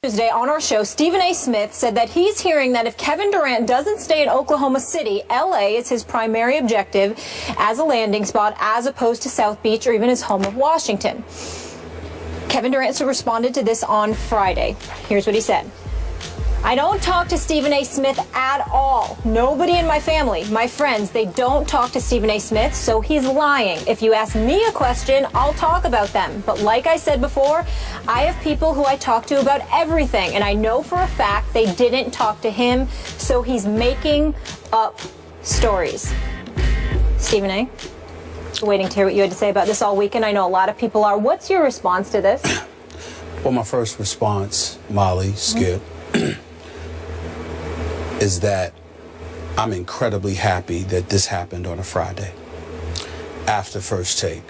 Tuesday on our show, Stephen A. Smith said that he's hearing that if Kevin Durant doesn't stay in Oklahoma City, L.A. is his primary objective as a landing spot as opposed to South Beach or even his home of Washington. Kevin Durant responded to this on Friday. Here's what he said. I don't talk to Stephen A. Smith at all. Nobody in my family, my friends, they don't talk to Stephen A. Smith, so he's lying. If you ask me a question, I'll talk about them. But like I said before, I have people who I talk to about everything, and I know for a fact they didn't talk to him, so he's making up stories. Stephen A., waiting to hear what you had to say about this all weekend. I know a lot of people are. What's your response to this? Well, my first response, Molly, Skip, is that I'm incredibly happy that this happened on a Friday after First Take,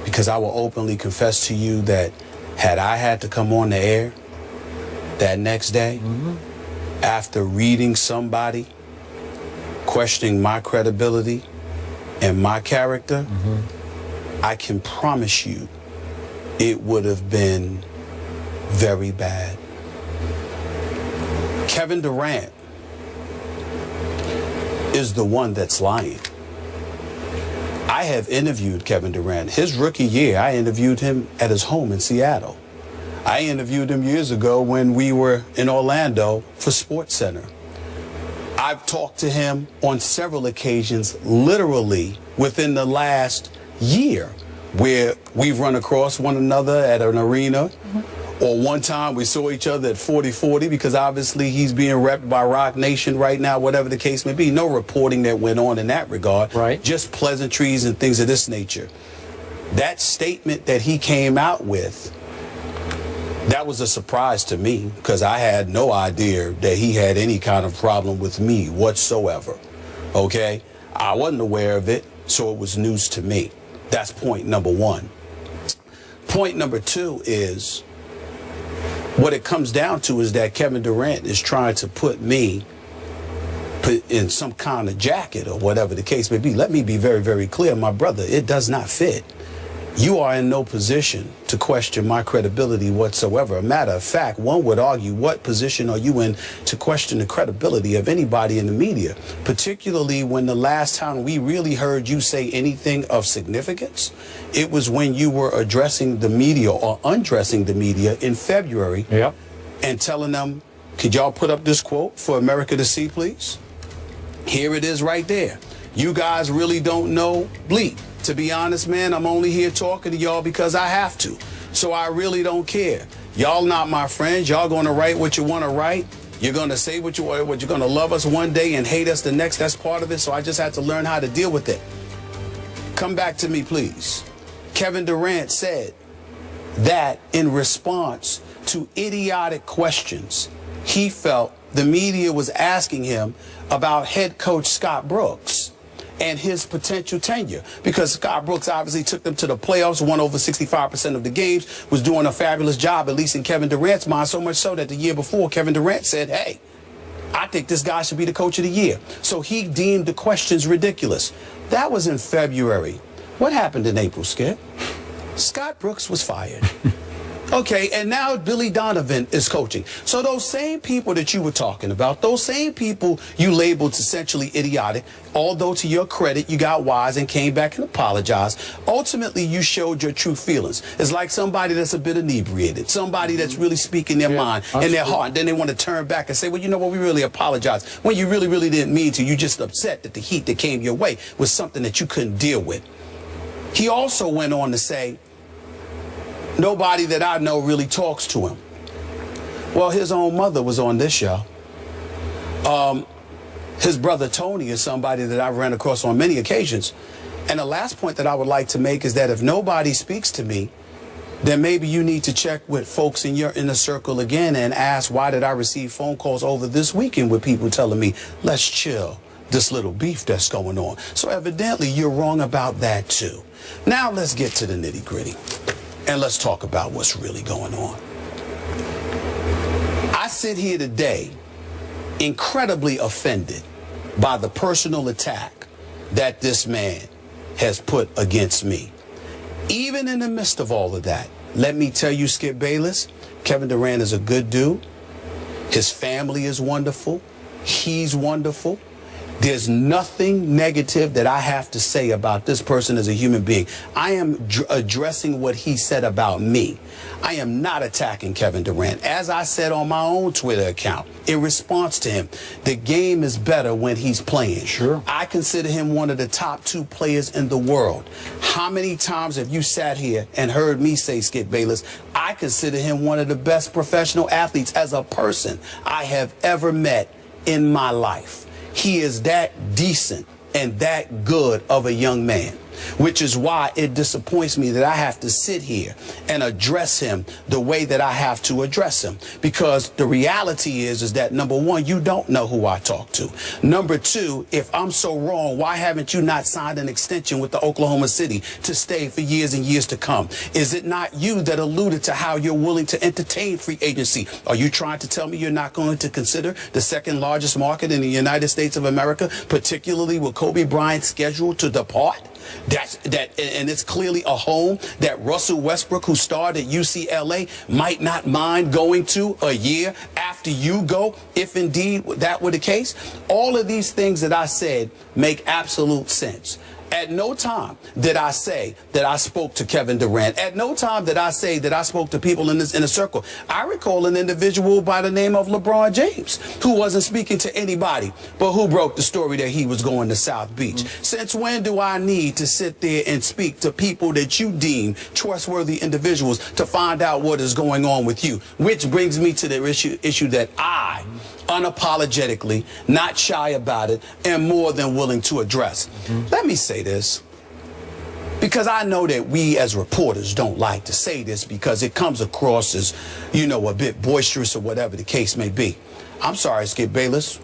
because I will openly confess to you that had I had to come on the air that next day after reading somebody questioning my credibility and my character, I can promise you it would have been very bad. Kevin Durant is the one that's lying. I have interviewed Kevin Durant. His rookie year, I interviewed him at his home in Seattle. I interviewed him years ago when we were in Orlando for SportsCenter. I've talked to him on several occasions, literally within the last year, where we've run across one another at an arena. Or one time we saw each other at 40-40 because obviously he's being repped by Rock Nation right now, whatever the case may be. No reporting that went on in that regard. Right. Just pleasantries and things of this nature. That statement that he came out with, that was a surprise to me because I had no idea that he had any kind of problem with me whatsoever. Okay? I wasn't aware of it, so it was news to me. That's point number one. Point number two is, what it comes down to is that Kevin Durant is trying to put me in some kind of jacket or whatever the case may be. Let me be very, very clear, my brother, it does not fit. You are in no position to question my credibility whatsoever. A matter of fact, one would argue, what position are you in to question the credibility of anybody in the media, particularly when the last time we really heard you say anything of significance, it was when you were addressing the media or undressing the media in February and telling them, could y'all put up this quote for America to see, please? Here it is right there. You guys really don't know bleep. To be honest, man, I'm only here talking to y'all because I have to. So I really don't care. Y'all not my friends. Y'all going to write what you want to write. You're going to say what you want. You're going to love us one day and hate us the next. That's part of it. So I just had to learn how to deal with it. Come back to me, please. Kevin Durant said that in response to idiotic questions he felt the media was asking him about head coach Scott Brooks and his potential tenure, because Scott Brooks obviously took them to the playoffs, won over 65% of the games, was doing a fabulous job, at least in Kevin Durant's mind, so much so that the year before, Kevin Durant said, hey, I think this guy should be the coach of the year. So he deemed the questions ridiculous. That was in February. What happened in April, Skip? Scott Brooks was fired. Okay, and now Billy Donovan is coaching. So those same people that you were talking about, those same people you labeled essentially idiotic, although to your credit, you got wise and came back and apologized. Ultimately, you showed your true feelings. It's like somebody that's a bit inebriated, somebody that's really speaking their mind and their heart. And then they want to turn back and say, well, you know what, we really apologize. When you really, really didn't mean to. You just upset that the heat that came your way was something that you couldn't deal with. He also went on to say, nobody that I know really talks to him. Well, his own mother was on this show. His brother Tony is somebody that I've ran across on many occasions. And the last point that I would like to make is that if nobody speaks to me, then maybe you need to check with folks in your inner circle again and ask, why did I receive phone calls over this weekend with people telling me, let's chill this little beef that's going on. So evidently you're wrong about that too. Now let's get to the nitty gritty. And let's talk about what's really going on. I sit here today incredibly offended by the personal attack that this man has put against me. Even in the midst of all of that, let me tell you, Skip Bayless, Kevin Durant is a good dude. His family is wonderful. He's wonderful. There's nothing negative that I have to say about this person as a human being. I am addressing what he said about me. I am not attacking Kevin Durant. As I said on my own Twitter account, in response to him, the game is better when he's playing. Sure. I consider him one of the top 2 players in the world. How many times have you sat here and heard me say, Skip Bayless, I consider him one of the best professional athletes as a person I have ever met in my life. He is that decent and that good of a young man, which is why it disappoints me that I have to sit here and address him the way that I have to address him. Because the reality is that, number one, you don't know who I talk to. Number two, if I'm so wrong, why haven't you not signed an extension with the Oklahoma City to stay for years and years to come? Is it not you that alluded to how you're willing to entertain free agency? Are you trying to tell me you're not going to consider the second largest market in the United States of America, particularly with Kobe Bryant scheduled to depart? And it's clearly a home that Russell Westbrook, who starred at UCLA, might not mind going to a year after you go, if indeed that were the case. All of these things that I said make absolute sense. At no time did I say that I spoke to Kevin Durant. At no time did I say that I spoke to people in this inner circle. I recall an individual by the name of LeBron James who wasn't speaking to anybody, but who broke the story that he was going to South Beach. Since when do I need to sit there and speak to people that you deem trustworthy individuals to find out what is going on with you? Which brings me to the issue that I unapologetically, not shy about it, and more than willing to address. Let me say this, because I know that we as reporters don't like to say this because it comes across as, you know, a bit boisterous or whatever the case may be. I'm sorry, Skip Bayless.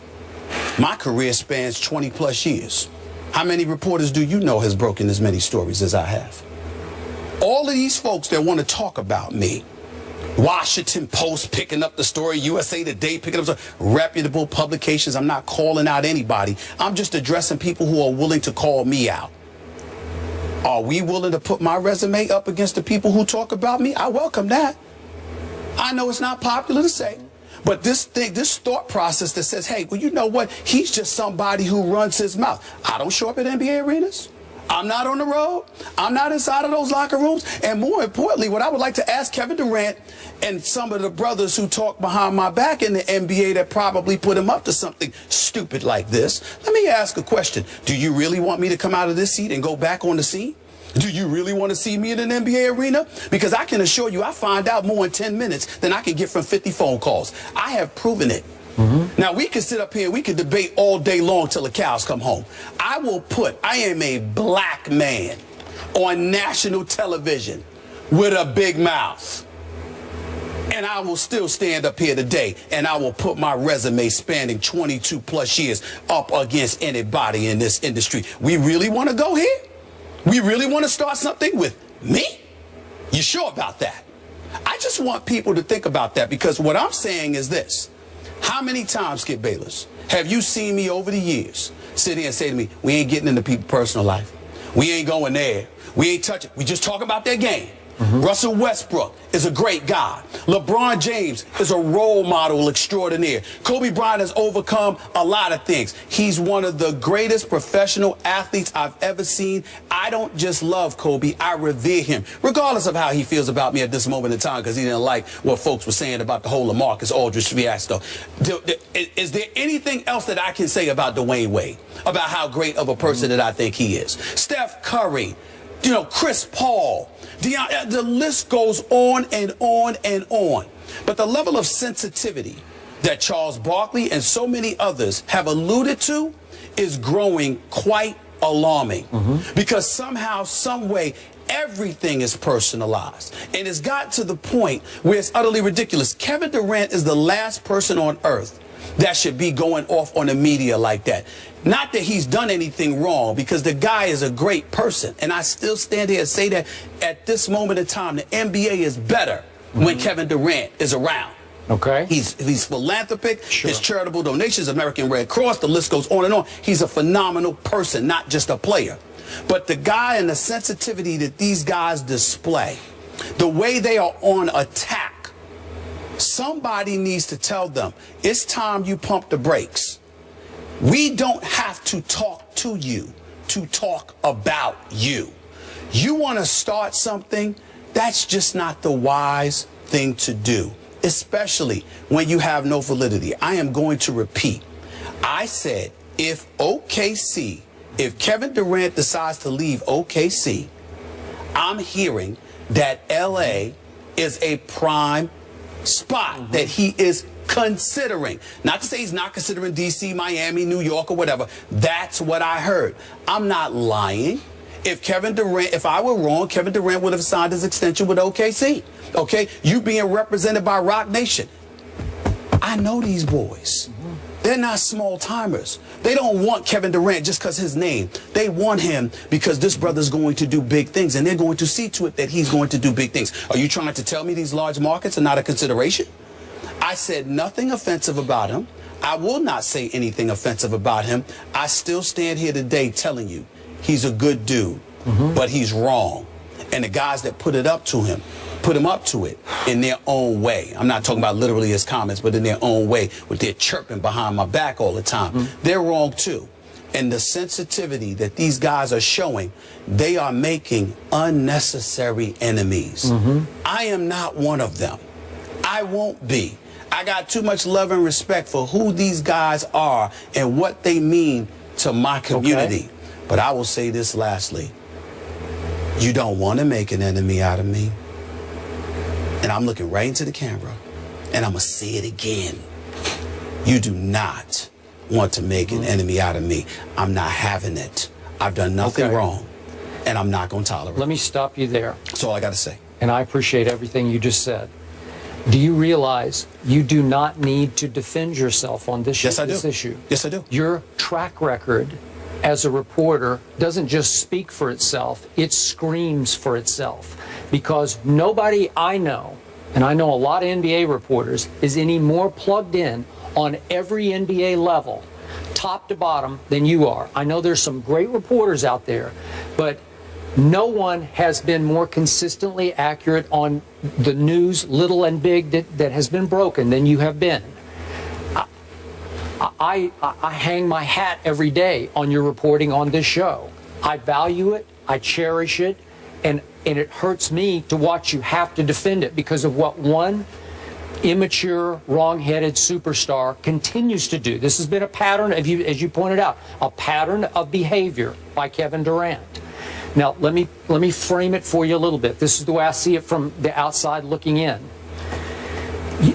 My career spans 20 plus years. How many reporters do you know has broken as many stories as I have? All of these folks that want to talk about me, Washington Post picking up the story, USA Today picking up reputable publications. I'm not calling out anybody. I'm just addressing people who are willing to call me out. Are we willing to put my resume up against the people who talk about me? I welcome that. I know it's not popular to say, but this thought process that says, hey, well, you know what? He's just somebody who runs his mouth. I don't show up at NBA arenas. I'm not on the road. I'm not inside of those locker rooms. And more importantly, what I would like to ask Kevin Durant and some of the brothers who talk behind my back in the NBA that probably put him up to something stupid like this, let me ask a question. Do you really want me to come out of this seat and go back on the scene? Do you really want to see me in an NBA arena? Because I can assure you I find out more in 10 minutes than I can get from 50 phone calls. I have proven it. Now, we can sit up here, we can debate all day long till the cows come home. I am a black man on national television with a big mouth. And I will still stand up here today and I will put my resume spanning 22 plus years up against anybody in this industry. We really want to go here? We really want to start something with me? You sure about that? I just want people to think about that, because what I'm saying is this. How many times, Skip Bayless, have you seen me over the years sit here and say to me, we ain't getting into people's personal life. We ain't going there. We ain't touching. We just talk about their game. Russell Westbrook is a great guy. LeBron James is a role model extraordinaire. Kobe Bryant has overcome a lot of things. He's one of the greatest professional athletes I've ever seen. I don't just love Kobe, I revere him, regardless of how he feels about me at this moment in time, because he didn't like what folks were saying about the whole LaMarcus Aldridge fiasco. Is there anything else that I can say about Dwayne Wade, about how great of a person that I think he is? Steph Curry, you know, Chris Paul, the list goes on and on and on. But the level of sensitivity that Charles Barkley and so many others have alluded to is growing quite alarming. Because somehow, some way, everything is personalized. And it's got to the point where it's utterly ridiculous. Kevin Durant is the last person on earth that should be going off on the media like that. Not that he's done anything wrong, because the guy is a great person. And I still stand here and say that at this moment in time, the NBA is better when Kevin Durant is around. Okay. He's philanthropic, his charitable donations, American Red Cross, the list goes on and on. He's a phenomenal person, not just a player. But the guy and the sensitivity that these guys display The way they are on attack, somebody needs to tell them, it's time you pump the brakes. We don't have to talk to you to talk about you. You want to start something, that's just not the wise thing to do, especially when you have no validity. I am going to repeat. I said, if Kevin Durant decides to leave OKC, I'm hearing that LA is a prime spot that he is considering. Not to say he's not considering DC, Miami, New York, or whatever. That's what I heard. I'm not lying. If I were wrong, Kevin Durant would have signed his extension with OKC. Okay? You being represented by Rock Nation. I know these boys. They're not small timers. They don't want Kevin Durant just because his name. They want him because this brother's going to do big things, and they're going to see to it that he's going to do big things. Are you trying to tell me these large markets are not a consideration? I said nothing offensive about him. I will not say anything offensive about him. I still stand here today telling you he's a good dude, but he's wrong. And the guys that put him up to it in their own way. I'm not talking about literally his comments, but in their own way, with their chirping behind my back all the time. They're wrong too. And the sensitivity that these guys are showing, they are making unnecessary enemies. I am not one of them. I won't be. I got too much love and respect for who these guys are and what they mean to my community. But I will say this lastly. You don't want to make an enemy out of me. And I'm looking right into the camera, and I'm going to say it again. You do not want to make an enemy out of me. I'm not having it. I've done nothing wrong, and I'm not going to tolerate it. Let me stop you there. That's all I got to say. And I appreciate everything you just said. Do you realize you do not need to defend yourself on this, this issue? Yes, I do. Your track record as a reporter doesn't just speak for itself, it screams for itself. Because nobody I know, and I know a lot of NBA reporters, is any more plugged in on every NBA level, top to bottom, than you are. I know there's some great reporters out there, but no one has been more consistently accurate on the news, little and big, that has been broken than you have been. I hang my hat every day on your reporting on this show. I value it, I cherish it, and it hurts me to watch you have to defend it because of what one immature, wrong-headed superstar continues to do. This has been a pattern, as you pointed out, a pattern of behavior by Kevin Durant. Now, let me frame it for you a little bit. This is the way I see it from the outside looking in.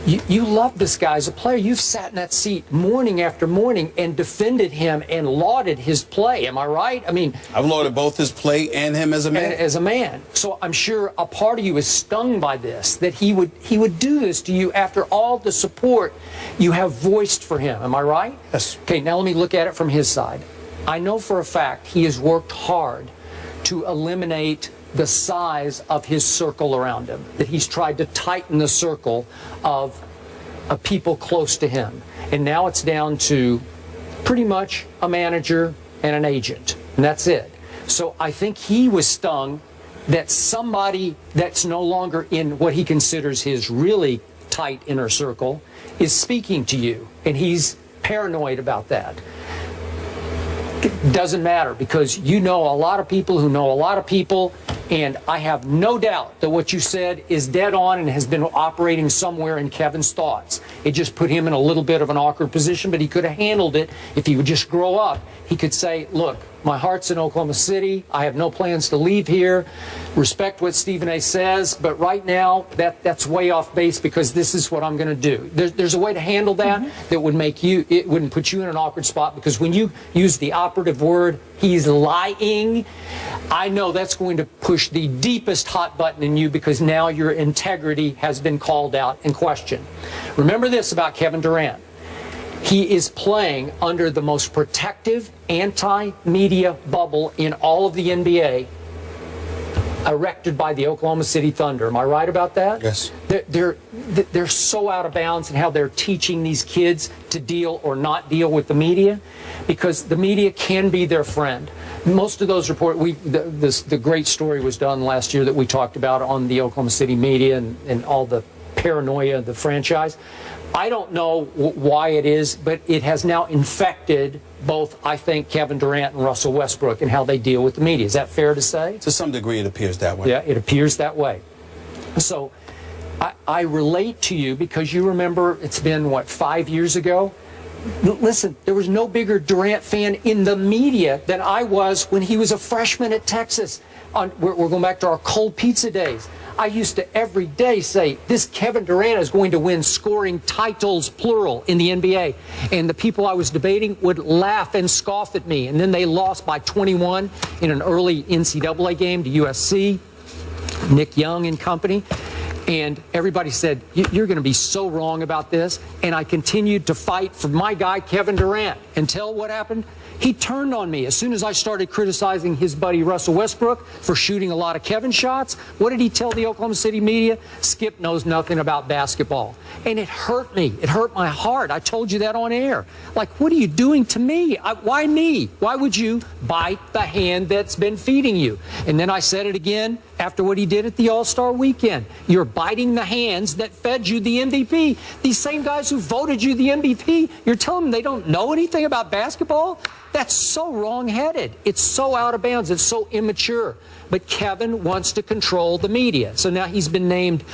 You love this guy as a player. You've sat in that seat morning after morning and defended him and lauded his play. Am I right? I mean, I've lauded both his play and him as a man. As a man. So I'm sure a part of you is stung by this, that he would do this to you after all the support you have voiced for him. Am I right? Yes. Okay, now let me look at it from his side. I know for a fact he has worked hard to eliminate the size of his circle around him, that he's tried to tighten the circle of people close to him. And now it's down to pretty much a manager and an agent, and that's it. So I think he was stung that somebody that's no longer in what he considers his really tight inner circle is speaking to you, and he's paranoid about that. It doesn't matter, because you know a lot of people who know a lot of people, and I have no doubt that what you said is dead on and has been operating somewhere in Kevin's thoughts. It just put him in a little bit of an awkward position, but he could have handled it if he would just grow up. He could say, look, my heart's in Oklahoma City. I have no plans to leave here. Respect what Stephen A. says, but right now that's way off base because this is what I'm going to do. There's a way to handle that that would make you, it wouldn't put you in an awkward spot, because when you use the operative word, he's lying, I know that's going to push the deepest hot button in you, because now your integrity has been called out and questioned. Remember this about Kevin Durant. He is playing under the most protective anti-media bubble in all of the NBA, erected by the Oklahoma City Thunder. Am I right about that? Yes. they're so out of bounds in how they're teaching these kids to deal or not deal with the media, because the media can be their friend. Most of those reports, the great story was done last year that we talked about on the Oklahoma City media and all the paranoia of the franchise. I don't know why it is, but it has now infected both, I think, Kevin Durant and Russell Westbrook and how they deal with the media. Is that fair to say? To some degree, it appears that way. Yeah, it appears that way. So I relate to you because you remember it's been, what, 5 years ago? Listen, there was no bigger Durant fan in the media than I was when he was a freshman at Texas. We're going back to our cold pizza days. I used to every day say, this Kevin Durant is going to win scoring titles, plural, in the NBA. And the people I was debating would laugh and scoff at me. And then they lost by 21 in an early NCAA game to USC, Nick Young and company. And everybody said, you're going to be so wrong about this. And I continued to fight for my guy, Kevin Durant, until what happened? He turned on me as soon as I started criticizing his buddy Russell Westbrook for shooting a lot of Kevin shots. What did he tell the Oklahoma City media? Skip knows nothing about basketball. And it hurt me. It hurt my heart. I told you that on air. Like, what are you doing to me? Why me? Why would you bite the hand that's been feeding you? And then I said it again after what he did at the All-Star weekend. You're biting the hands that fed you the MVP. These same guys who voted you the MVP, you're telling them they don't know anything about basketball? That's so wrong-headed. It's so out of bounds. It's so immature. But Kevin wants to control the media. So now he's been named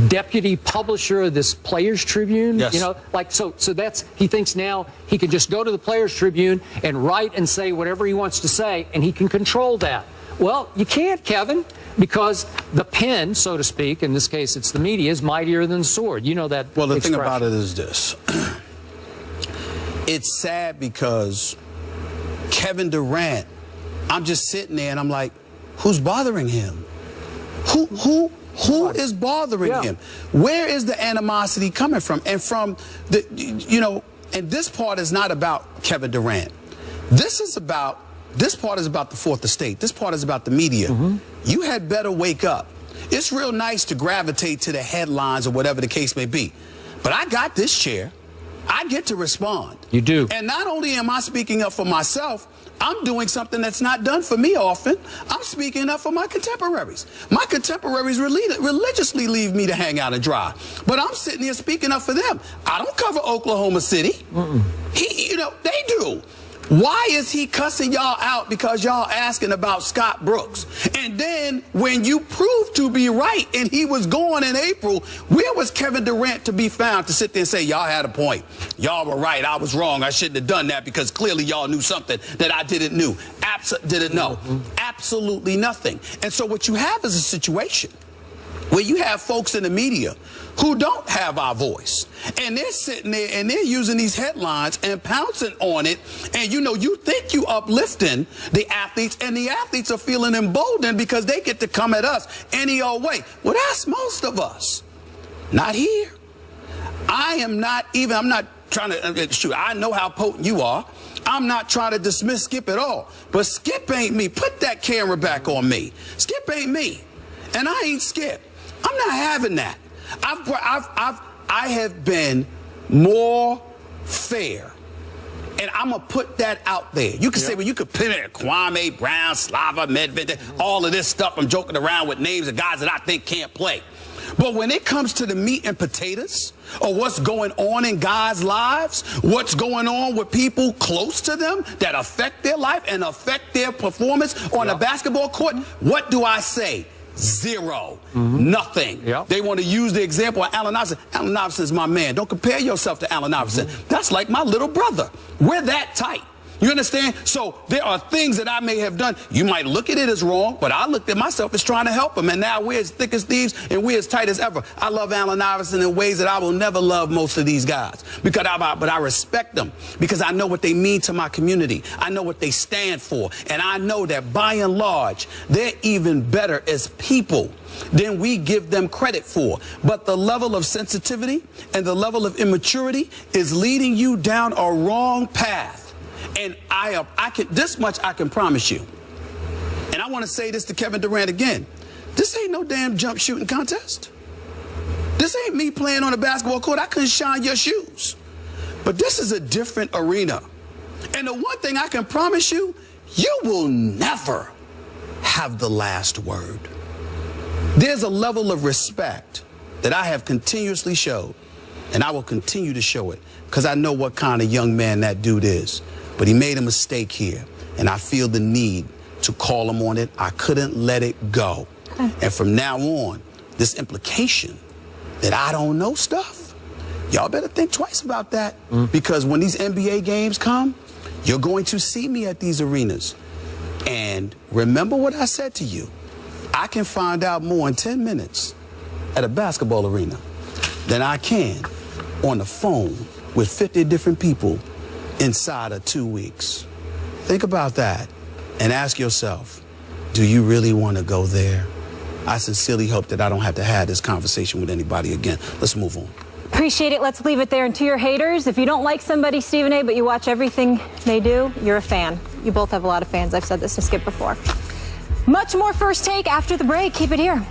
deputy publisher of this Players Tribune. Yes. You know, like, so that's, he thinks now he can just go to the Players Tribune and write and say whatever he wants to say, and he can control that. Well, you can't, Kevin, because the pen, so to speak, in this case it's the media, is mightier than the sword. You know that Well, the expression. thing about it is this. It's sad because Kevin Durant, I'm just sitting there and I'm like, who's bothering him? Who is bothering him? Where is the animosity coming from? And from the, you know, and this part is not about Kevin Durant. This part is about the fourth estate. This part is about the media. You had better wake up. It's real nice to gravitate to the headlines or whatever the case may be. But I got this chair. I get to respond. You do. And not only am I speaking up for myself, I'm doing something that's not done for me often. I'm speaking up for my contemporaries. My contemporaries religiously leave me to hang out and dry. But I'm sitting here speaking up for them. I don't cover Oklahoma City. You know, they do. Why is he cussing y'all out because y'all asking about Scott Brooks? And then when you proved to be right and he was gone in April, where was Kevin Durant to be found to sit there and say, y'all had a point. Y'all were right. I was wrong. I shouldn't have done that because clearly y'all knew something that I didn't know. Absolutely nothing. And so what you have is a situation where you have folks in the media who don't have our voice. And they're sitting there and they're using these headlines and pouncing on it. And, you know, you think you uplifting the athletes, and the athletes are feeling emboldened because they get to come at us any old way. Well, that's most of us. Not here. I'm not trying to, shoot, I know how potent you are. I'm not trying to dismiss Skip at all. But Skip ain't me. Put that camera back on me. Skip ain't me. And I ain't Skip. I'm not having that. I have been more fair. And I'm going to put that out there. You can say, well, you could put it Kwame Brown, Slava Medvedev, all of this stuff. I'm joking around with names of guys that I think can't play. But when it comes to the meat and potatoes, or what's going on in guys' lives, what's going on with people close to them that affect their life and affect their performance on a basketball court, what do I say? Zero. Nothing. They want to use the example of Allen Iverson. Allen Iverson is my man. Don't compare yourself to Allen Iverson. That's like my little brother. We're that tight. You understand? So there are things that I may have done. You might look at it as wrong, but I looked at myself as trying to help him. And now we're as thick as thieves and we're as tight as ever. I love Allen Iverson in ways that I will never love most of these guys. But I respect them because I know what they mean to my community. I know what they stand for. And I know that by and large, they're even better as people than we give them credit for. But the level of sensitivity and the level of immaturity is leading you down a wrong path. And this much I can promise you. And I want to say this to Kevin Durant again. This ain't no damn jump shooting contest. This ain't me playing on a basketball court. I couldn't shine your shoes. But this is a different arena. And the one thing I can promise you, you will never have the last word. There's a level of respect that I have continuously showed, and I will continue to show it, because I know what kind of young man that dude is. But he made a mistake here, and I feel the need to call him on it. I couldn't let it go. And from now on, this implication that I don't know stuff, y'all better think twice about that. Because when these NBA games come, you're going to see me at these arenas. And remember what I said to you. I can find out more in 10 minutes at a basketball arena than I can on the phone with 50 different people inside of 2 weeks. Think about that and ask yourself, do you really want to go there? I sincerely hope that I don't have to have this conversation with anybody again. Let's move on. Appreciate it. Let's leave it there. And to your haters, if you don't like somebody, Stephen A., but you watch everything they do, you're a fan. You both have a lot of fans. I've said this to Skip before. Much more First Take after the break. Keep it here.